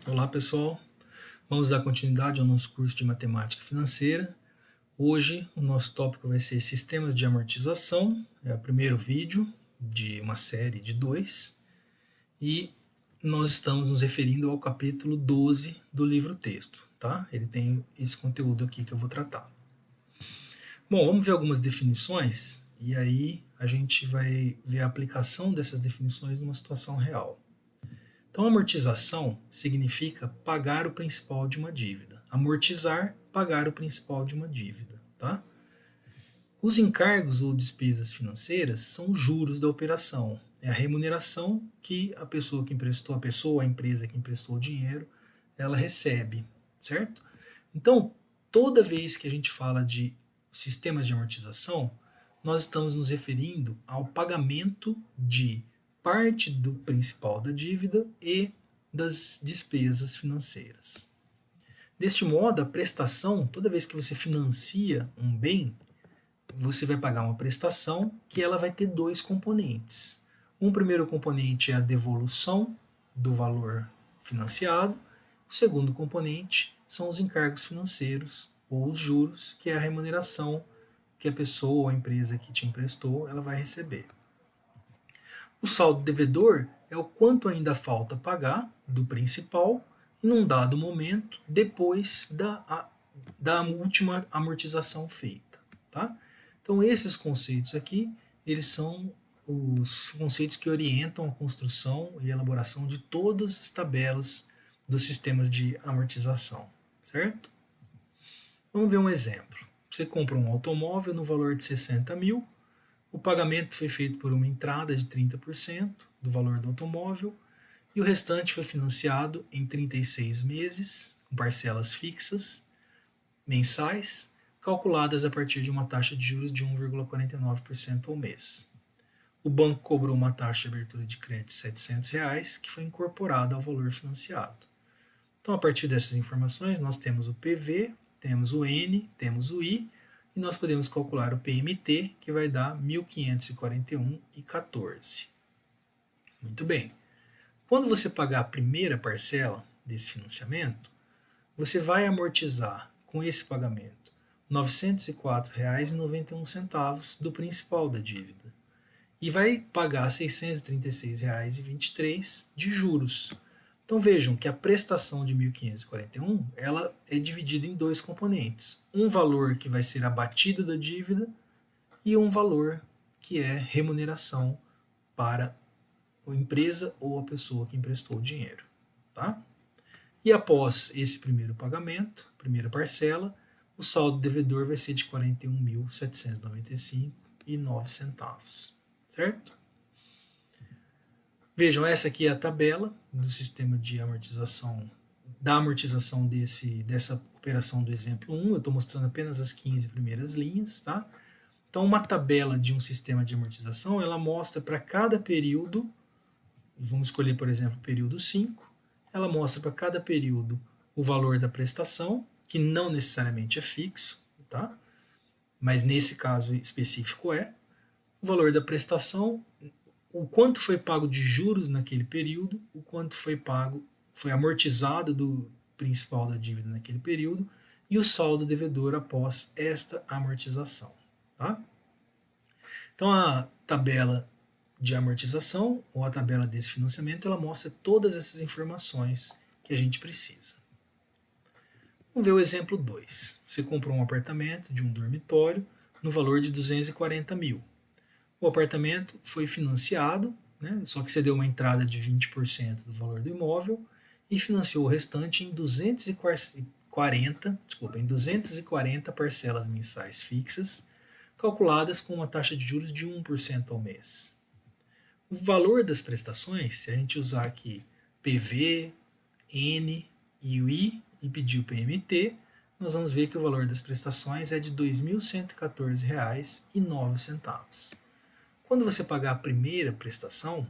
Olá pessoal, vamos dar continuidade ao nosso curso de Matemática Financeira. Hoje o nosso tópico vai ser Sistemas de Amortização, é o primeiro vídeo de uma série de 2 e nós estamos nos referindo ao capítulo 12 do livro-texto, tá? Ele tem esse conteúdo aqui que eu vou tratar. Bom, vamos ver algumas definições e aí a gente vai ver a aplicação dessas definições numa situação real. Então, amortização significa pagar o principal de uma dívida. Amortizar, pagar o principal de uma dívida. Tá? Os encargos ou despesas financeiras são os juros da operação. É a remuneração que a pessoa que emprestou, a empresa que emprestou o dinheiro, ela recebe, certo? Então, toda vez que a gente fala de sistemas de amortização, nós estamos nos referindo ao pagamento de parte do principal da dívida e das despesas financeiras. Deste modo, a prestação, toda vez que você financia um bem, você vai pagar uma prestação que ela vai ter dois componentes. Um primeiro componente é a devolução do valor financiado, o segundo componente são os encargos financeiros ou os juros, que é a remuneração que a pessoa ou a empresa que te emprestou ela vai receber. O saldo devedor é o quanto ainda falta pagar do principal em um dado momento depois da última amortização feita. Tá? Então esses conceitos aqui, eles são os conceitos que orientam a construção e elaboração de todas as tabelas dos sistemas de amortização, certo? Vamos ver um exemplo. Você compra um automóvel no valor de 60 mil, o pagamento foi feito por uma entrada de 30% do valor do automóvel e o restante foi financiado em 36 meses, com parcelas fixas, mensais, calculadas a partir de uma taxa de juros de 1,49% ao mês. O banco cobrou uma taxa de abertura de crédito de R$ 700, que foi incorporada ao valor financiado. Então, a partir dessas informações, nós temos o PV, temos o N, temos o I, e nós podemos calcular o PMT, que vai dar 1.541,14. Muito bem. Quando você pagar a primeira parcela desse financiamento, você vai amortizar com esse pagamento R$ 904,91 do principal da dívida e vai pagar R$ 636,23 de juros. Então vejam que a prestação de 1.541 ela é dividida em dois componentes. Um valor que vai ser abatido da dívida e um valor que é remuneração para a empresa ou a pessoa que emprestou o dinheiro. Tá? E após esse primeiro pagamento, primeira parcela, o saldo devedor vai ser de R$ 41.795,09. Certo? Vejam, essa aqui é a tabela do sistema de amortização, da amortização dessa operação do exemplo 1. Eu estou mostrando apenas as 15 primeiras linhas. Tá? Então, uma tabela de um sistema de amortização, ela mostra para cada período, vamos escolher, por exemplo, o período 5, ela mostra para cada período o valor da prestação, que não necessariamente é fixo, tá? Mas nesse caso específico é, o valor da prestação, o quanto foi pago de juros naquele período, o quanto foi pago, foi amortizado do principal da dívida naquele período e o saldo devedor após esta amortização. Tá? Então a tabela de amortização ou a tabela desse financiamento ela mostra todas essas informações que a gente precisa. Vamos ver o exemplo 2. Você comprou um apartamento de um dormitório no valor de 240 mil. O apartamento foi financiado, né, só que você deu uma entrada de 20% do valor do imóvel e financiou o restante em 240 parcelas mensais fixas, calculadas com uma taxa de juros de 1% ao mês. O valor das prestações, se a gente usar aqui PV, N e o I e pedir o PMT, nós vamos ver que o valor das prestações é de R$ 2.114,09. Quando você pagar a primeira prestação,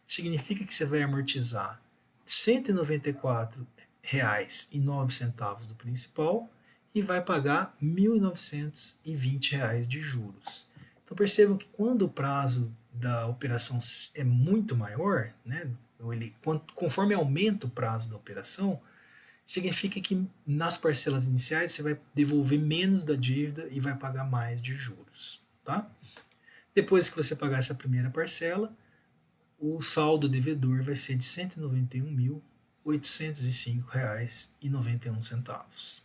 significa que você vai amortizar R$ 194,09 do principal e vai pagar R$ 1.920 de juros. Então percebam que quando o prazo da operação é muito maior, né, conforme aumenta o prazo da operação, significa que nas parcelas iniciais você vai devolver menos da dívida e vai pagar mais de juros. Tá? Depois que você pagar essa primeira parcela, o saldo devedor vai ser de R$ 191.805,91.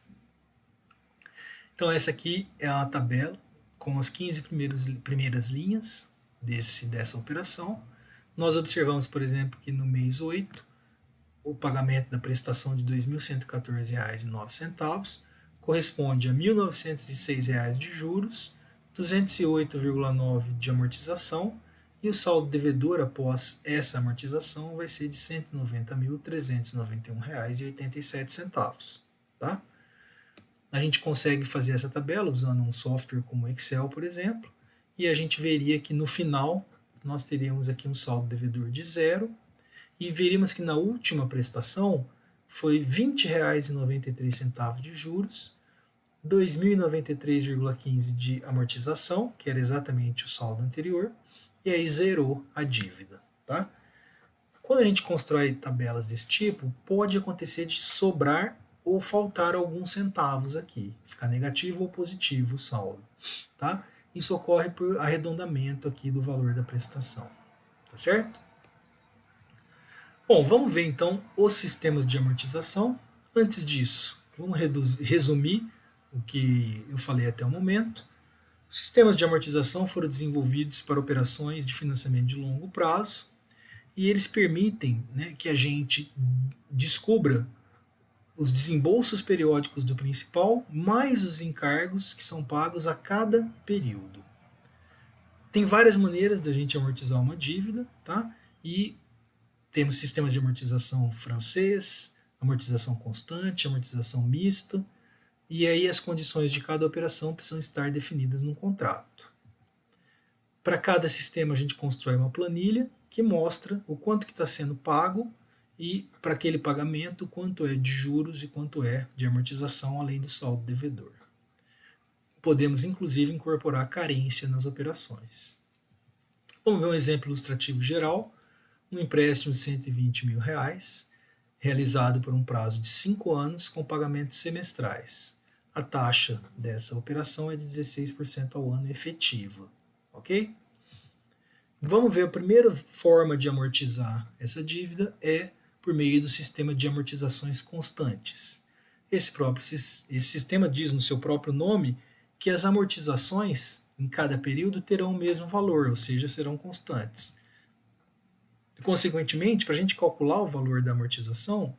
Então essa aqui é a tabela com as 15 primeiras linhas dessa operação. Nós observamos, por exemplo, que no mês 8, o pagamento da prestação de R$ 2.114,09 corresponde a R$ 1.906 de juros, 208,9 de amortização, e o saldo devedor após essa amortização vai ser de R$ 190.391,87. Tá? A gente consegue fazer essa tabela usando um software como Excel, por exemplo, e a gente veria que no final nós teríamos aqui um saldo devedor de zero, e veríamos que na última prestação foi R$ 20,93 de juros, R$ 2.093,15 de amortização, que era exatamente o saldo anterior, e aí zerou a dívida. Tá? Quando a gente constrói tabelas desse tipo, pode acontecer de sobrar ou faltar alguns centavos aqui, ficar negativo ou positivo o saldo. Tá? Isso ocorre por arredondamento aqui do valor da prestação. Tá certo? Bom, vamos ver então os sistemas de amortização. Antes disso, vamos resumir o que eu falei até o momento. Os sistemas de amortização foram desenvolvidos para operações de financiamento de longo prazo e eles permitem, né, que a gente descubra os desembolsos periódicos do principal, mais os encargos que são pagos a cada período. Tem várias maneiras da gente amortizar uma dívida, tá? E temos sistemas de amortização francês, amortização constante, amortização mista, e aí as condições de cada operação precisam estar definidas no contrato. Para cada sistema a gente constrói uma planilha que mostra o quanto que está sendo pago e para aquele pagamento quanto é de juros e quanto é de amortização, além do saldo devedor. Podemos inclusive incorporar carência nas operações. Vamos ver um exemplo ilustrativo geral. Um empréstimo de R$120 mil, realizado por um prazo de 5 anos com pagamentos semestrais. A taxa dessa operação é de 16% ao ano efetiva. Ok? Vamos ver a primeira forma de amortizar essa dívida é por meio do sistema de amortizações constantes. Esse sistema diz no seu próprio nome que as amortizações em cada período terão o mesmo valor, ou seja, serão constantes. Consequentemente, para a gente calcular o valor da amortização,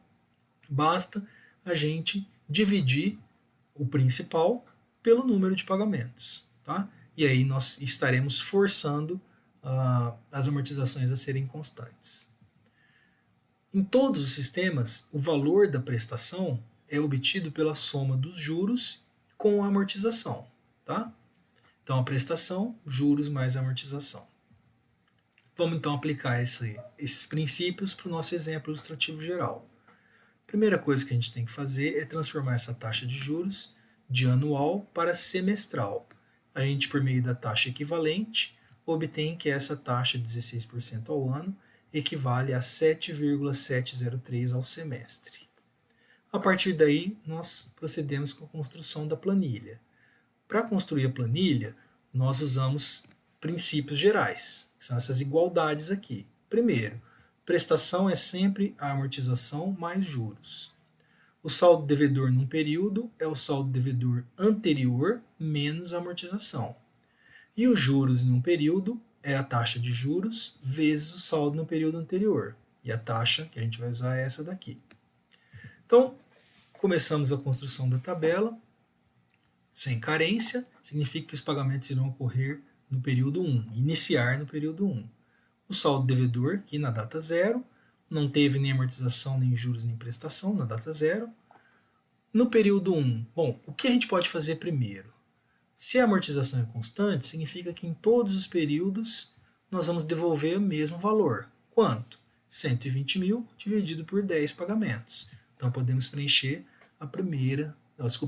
basta a gente dividir o principal pelo número de pagamentos. Tá? E aí nós estaremos forçando as amortizações a serem constantes. Em todos os sistemas, o valor da prestação é obtido pela soma dos juros com a amortização. Tá? Então, a prestação, juros mais a amortização. Vamos então aplicar esses princípios para o nosso exemplo ilustrativo geral. A primeira coisa que a gente tem que fazer é transformar essa taxa de juros de anual para semestral. A gente, por meio da taxa equivalente, obtém que essa taxa de 16% ao ano equivale a 7,703 ao semestre. A partir daí, nós procedemos com a construção da planilha. Para construir a planilha, nós usamos princípios gerais, que são essas igualdades aqui. Primeiro, prestação é sempre a amortização mais juros. O saldo devedor num período é o saldo devedor anterior menos a amortização. E os juros em um período é a taxa de juros vezes o saldo no período anterior. E a taxa que a gente vai usar é essa daqui. Então, começamos a construção da tabela. Sem carência, significa que os pagamentos irão ocorrer no período 1, iniciar no período 1. O saldo devedor, aqui na data 0, não teve nem amortização, nem juros, nem prestação, na data 0. No período 1, bom, o que a gente pode fazer primeiro? Se a amortização é constante, significa que em todos os períodos nós vamos devolver o mesmo valor. Quanto? 120 mil dividido por 10 pagamentos. Então podemos preencher a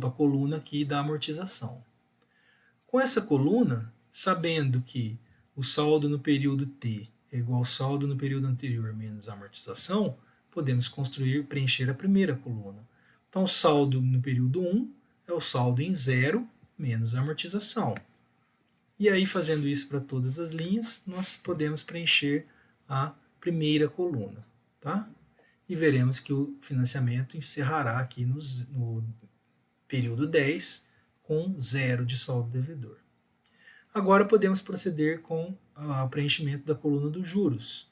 coluna aqui da amortização. Com essa coluna, sabendo que o saldo no período T é igual ao saldo no período anterior menos a amortização, podemos preencher a primeira coluna. Então, o saldo no período 1 é o saldo em zero menos a amortização. E aí, fazendo isso para todas as linhas, nós podemos preencher a primeira coluna. Tá? E veremos que o financiamento encerrará aqui no período 10 com zero de saldo devedor. Agora podemos proceder com o preenchimento da coluna dos juros.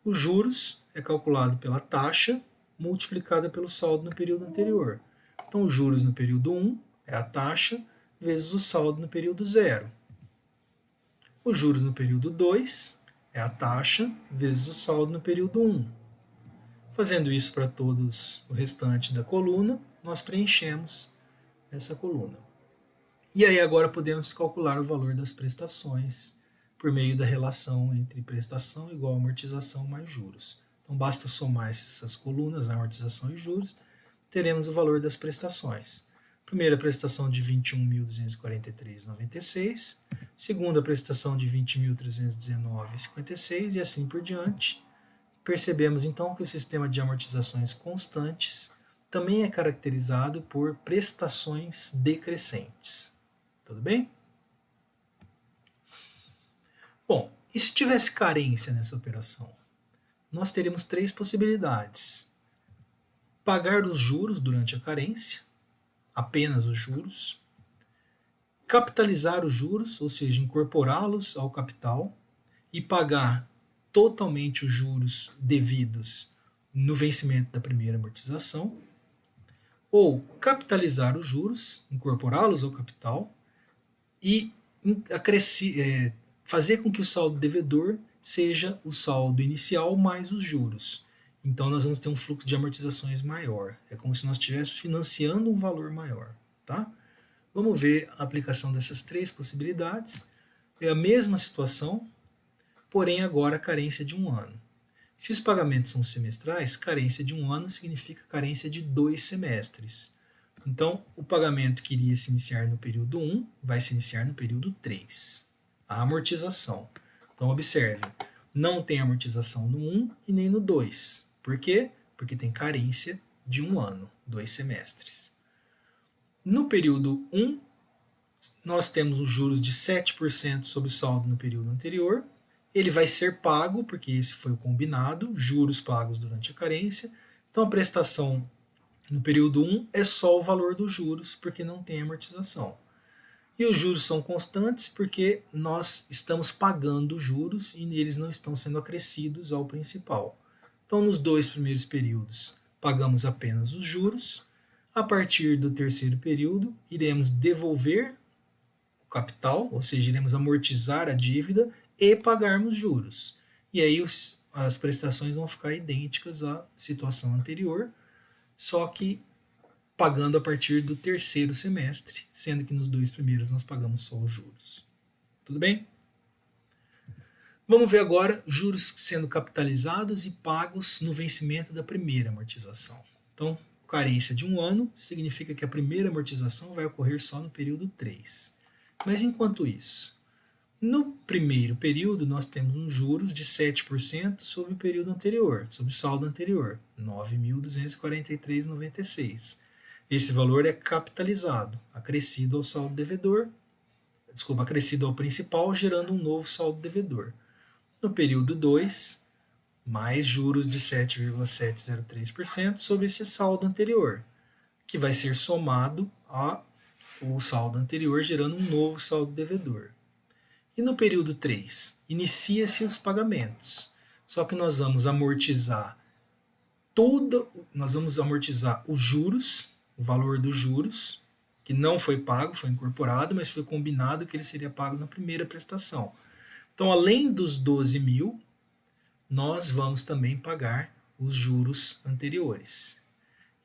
Os juros é calculado pela taxa multiplicada pelo saldo no período anterior. Então, os juros no período 1 é a taxa vezes o saldo no período 0. Os juros no período 2 é a taxa vezes o saldo no período 1. Fazendo isso para todos o restante da coluna, nós preenchemos essa coluna. E aí agora podemos calcular o valor das prestações por meio da relação entre prestação igual a amortização mais juros. Então basta somar essas colunas, amortização e juros, teremos o valor das prestações. Primeira prestação de R$ 21.243,96, segunda prestação de R$ 20.319,56 e assim por diante. Percebemos então que o sistema de amortizações constantes também é caracterizado por prestações decrescentes. Tudo bem? Bom, e se tivesse carência nessa operação? Nós teríamos três possibilidades. Pagar os juros durante a carência, apenas os juros. Capitalizar os juros, ou seja, incorporá-los ao capital e pagar totalmente os juros devidos no vencimento da primeira amortização. Ou capitalizar os juros, incorporá-los ao capital e fazer com que o saldo devedor seja o saldo inicial mais os juros. Então nós vamos ter um fluxo de amortizações maior. É como se nós estivéssemos financiando um valor maior. Tá? Vamos ver a aplicação dessas três possibilidades. É a mesma situação, porém agora carência de 1 ano. Se os pagamentos são semestrais, carência de 1 ano significa carência de 2 semestres. Então, o pagamento que iria se iniciar no período 1 vai se iniciar no período 3. A amortização. Então, observe, não tem amortização no 1 e nem no 2. Por quê? Porque tem carência de 1 ano, 2 semestres. No período 1, nós temos os juros de 7% sobre o saldo no período anterior. Ele vai ser pago, porque esse foi o combinado, juros pagos durante a carência. Então, a prestação no período 1 é só o valor dos juros, porque não tem amortização. E os juros são constantes porque nós estamos pagando juros e eles não estão sendo acrescidos ao principal. Então, nos 2 primeiros períodos, pagamos apenas os juros. A partir do terceiro período, iremos devolver o capital, ou seja, iremos amortizar a dívida e pagarmos juros. E aí as prestações vão ficar idênticas à situação anterior, só que pagando a partir do terceiro semestre, sendo que nos 2 primeiros nós pagamos só os juros. Tudo bem? Vamos ver agora juros sendo capitalizados e pagos no vencimento da primeira amortização. Então, carência de 1 ano significa que a primeira amortização vai ocorrer só no período 3. Mas enquanto isso, no primeiro período nós temos uns juros de 7% sobre o período anterior, sobre o saldo anterior, R$ 9.243,96. Esse valor é capitalizado, acrescido ao saldo devedor, acrescido ao principal, gerando um novo saldo devedor. No período 2, mais juros de 7,703% sobre esse saldo anterior, que vai ser somado ao saldo anterior, gerando um novo saldo devedor. E no período 3, inicia-se os pagamentos. Só que nós vamos amortizar os juros, o valor dos juros, que não foi pago, foi incorporado, mas foi combinado que ele seria pago na primeira prestação. Então, além dos 12 mil, nós vamos também pagar os juros anteriores.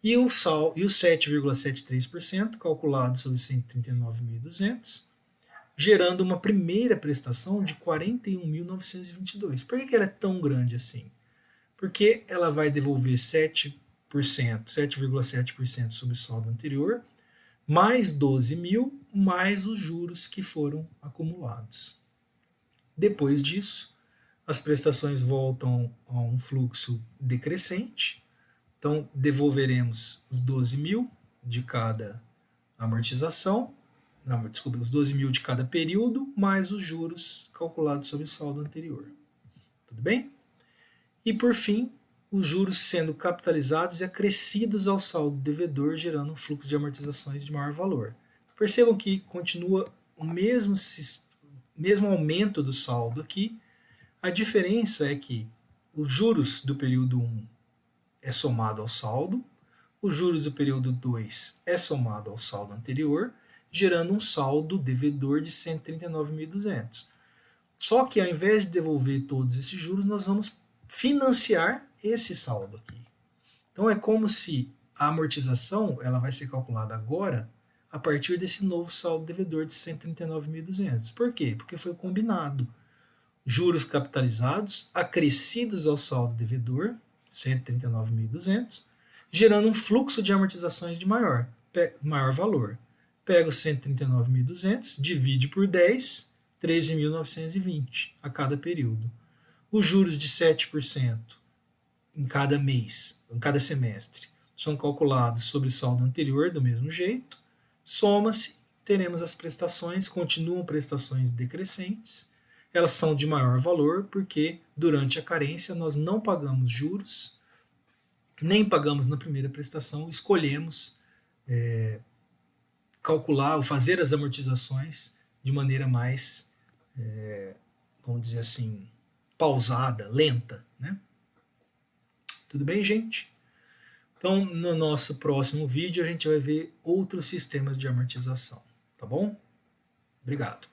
E os 7,73% calculado sobre 139.200, gerando uma primeira prestação de 41.922. Por que ela é tão grande assim? Porque ela vai devolver 7,7% sobre o saldo anterior, mais 12 mil, mais os juros que foram acumulados. Depois disso, as prestações voltam a um fluxo decrescente, então devolveremos os 12 mil de cada amortização, não, desculpa, os 12 mil de cada período, mais os juros calculados sobre o saldo anterior. Tudo bem? E por fim, os juros sendo capitalizados e acrescidos ao saldo devedor, gerando um fluxo de amortizações de maior valor. Percebam que continua o mesmo aumento do saldo aqui. A diferença é que os juros do período 1 é somado ao saldo, os juros do período 2 é somado ao saldo anterior, gerando um saldo devedor de 139.200. Só que ao invés de devolver todos esses juros, nós vamos financiar esse saldo aqui. Então é como se a amortização ela vai ser calculada agora a partir desse novo saldo devedor de 139.200. Por quê? Porque foi combinado juros capitalizados acrescidos ao saldo devedor, 139.200, gerando um fluxo de amortizações de maior valor. Pega os 139.200, divide por 10, 13.920 a cada período. Os juros de 7% em cada mês, em cada semestre, são calculados sobre o saldo anterior do mesmo jeito. Soma-se, teremos as prestações, continuam prestações decrescentes. Elas são de maior valor porque durante a carência nós não pagamos juros, nem pagamos na primeira prestação, escolhemos calcular ou fazer as amortizações de maneira mais, vamos dizer assim, pausada, lenta, né? Tudo bem, gente? Então, no nosso próximo vídeo, a gente vai ver outros sistemas de amortização, tá bom? Obrigado.